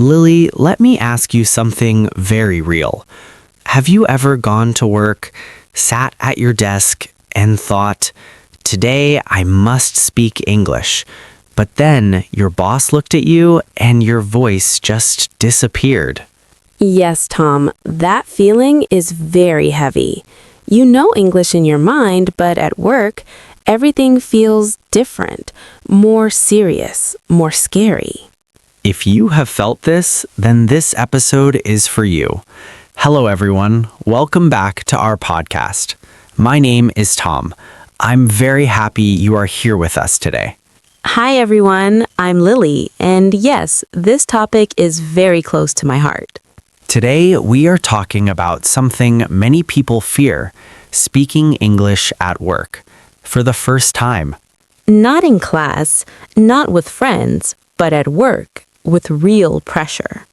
Lily, let me ask you something very real. Have you ever gone to work, sat at your desk, and thought, today I must speak English, but then your boss looked at you and your voice just disappeared? Yes, Tom, that feeling is very heavy. You know English in your mind, but at work, everything feels different, more serious, more scary. If you have felt this, then this episode is for you. Hello, everyone. Welcome back to our podcast. My name is Tom. I'm very happy you are here with us today. Hi, everyone. I'm Lily, and yes, this topic is very close to my heart. Today, we are talking about something many people fear, speaking English at work for the first time. Not in class, not with friends, but at work, with real pressure.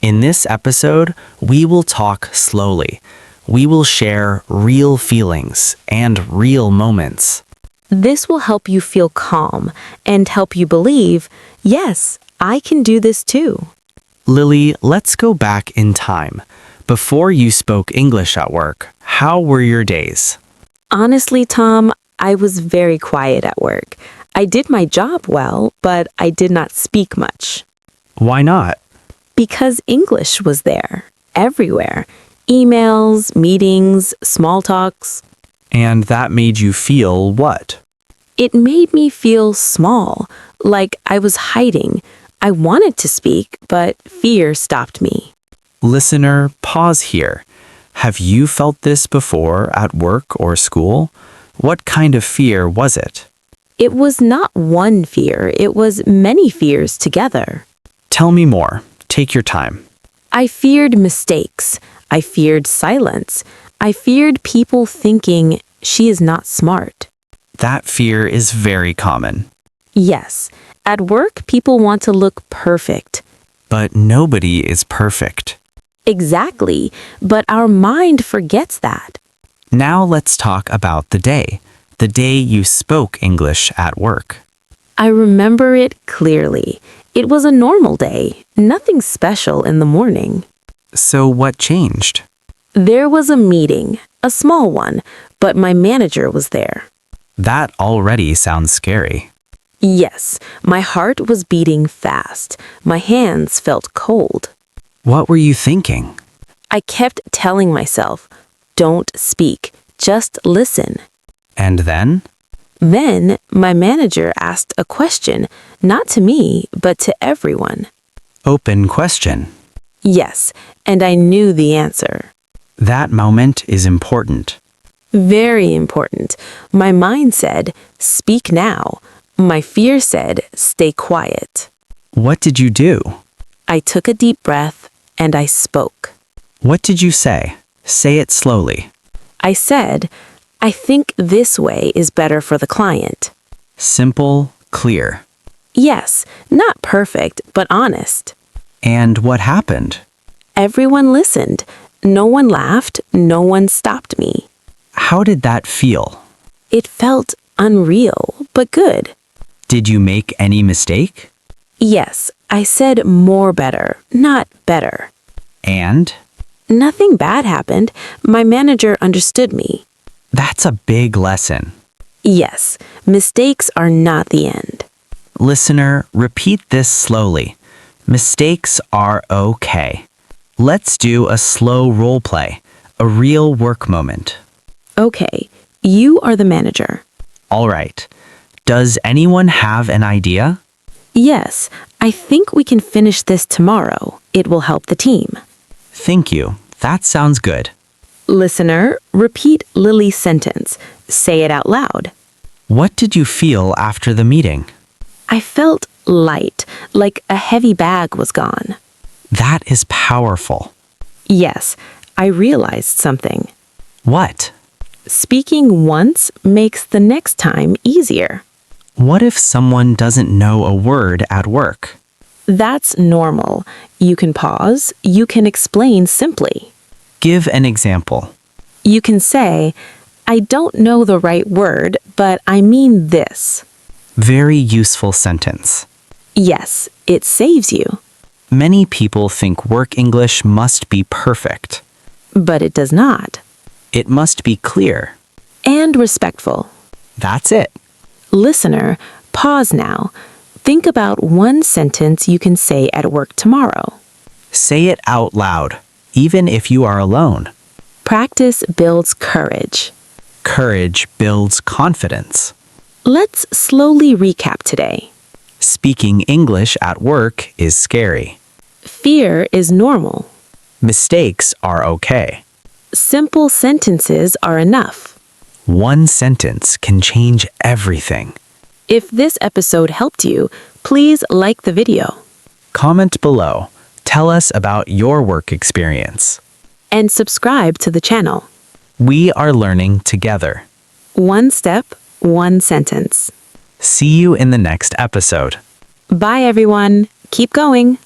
In this episode, we will talk slowly. We will share real feelings and real moments. This will help you feel calm and help you believe, yes, I can do this too. Lily, let's go back in time. Before you spoke English at work, how were your days? Honestly, Tom, I was very quiet at work. I did my job well, but I did not speak much. Why not? Because English was there, everywhere. Emails, meetings, small talks. And that made you feel what? It made me feel small, like I was hiding. I wanted to speak, but fear stopped me. Listener, pause here. Have you felt this before at work or school? What kind of fear was it? It was not one fear, it was many fears together. Tell me more. Take your time. I feared mistakes. I feared silence. I feared people thinking she is not smart. That fear is very common. Yes, at work, people want to look perfect. But nobody is perfect. Exactly, but our mind forgets that. Now let's talk about the day you spoke English at work. I remember it clearly. It was a normal day, nothing special in the morning. So what changed? There was a meeting, a small one, but my manager was there. That already sounds scary. Yes, my heart was beating fast. My hands felt cold. What were you thinking? I kept telling myself, don't speak, just listen. And then? Then my manager asked a question, not to me, but to everyone. Open question. Yes, and I knew the answer. That moment is important. Very important. My mind said, speak now. My fear said, stay quiet. What did you do? I took a deep breath and I spoke. What did you say? Say it slowly. I said, I think this way is better for the client. Simple, clear. Yes, not perfect, but honest. And what happened? Everyone listened. No one laughed. No one stopped me. How did that feel? It felt unreal, but good. Did you make any mistake? Yes, I said more better, not better. And? Nothing bad happened. My manager understood me. That's a big lesson. Yes, mistakes are not the end. Listener, repeat this slowly. Mistakes are okay. Let's do a slow role play, a real work moment. Okay, you are the manager. All right. Does anyone have an idea? Yes, I think we can finish this tomorrow. It will help the team. Thank you. That sounds good. Listener, repeat Lily's sentence. Say it out loud. What did you feel after the meeting? I felt light, like a heavy bag was gone. That is powerful. Yes, I realized something. What? Speaking once makes the next time easier. What if someone doesn't know a word at work? That's normal. You can pause. You can explain simply. Give an example. You can say, I don't know the right word, but I mean this. Very useful sentence. Yes, it saves you. Many people think work English must be perfect. But it does not. It must be clear. And respectful. That's it. Listener, pause now. Think about one sentence you can say at work tomorrow. Say it out loud, even if you are alone. Practice builds courage. Courage builds confidence. Let's slowly recap today. Speaking English at work is scary. Fear is normal. Mistakes are okay. Simple sentences are enough. One sentence can change everything. If this episode helped you, please like the video. Comment below. Tell us about your work experience. And subscribe to the channel. We are learning together. One step, one sentence. See you in the next episode. Bye everyone. Keep going.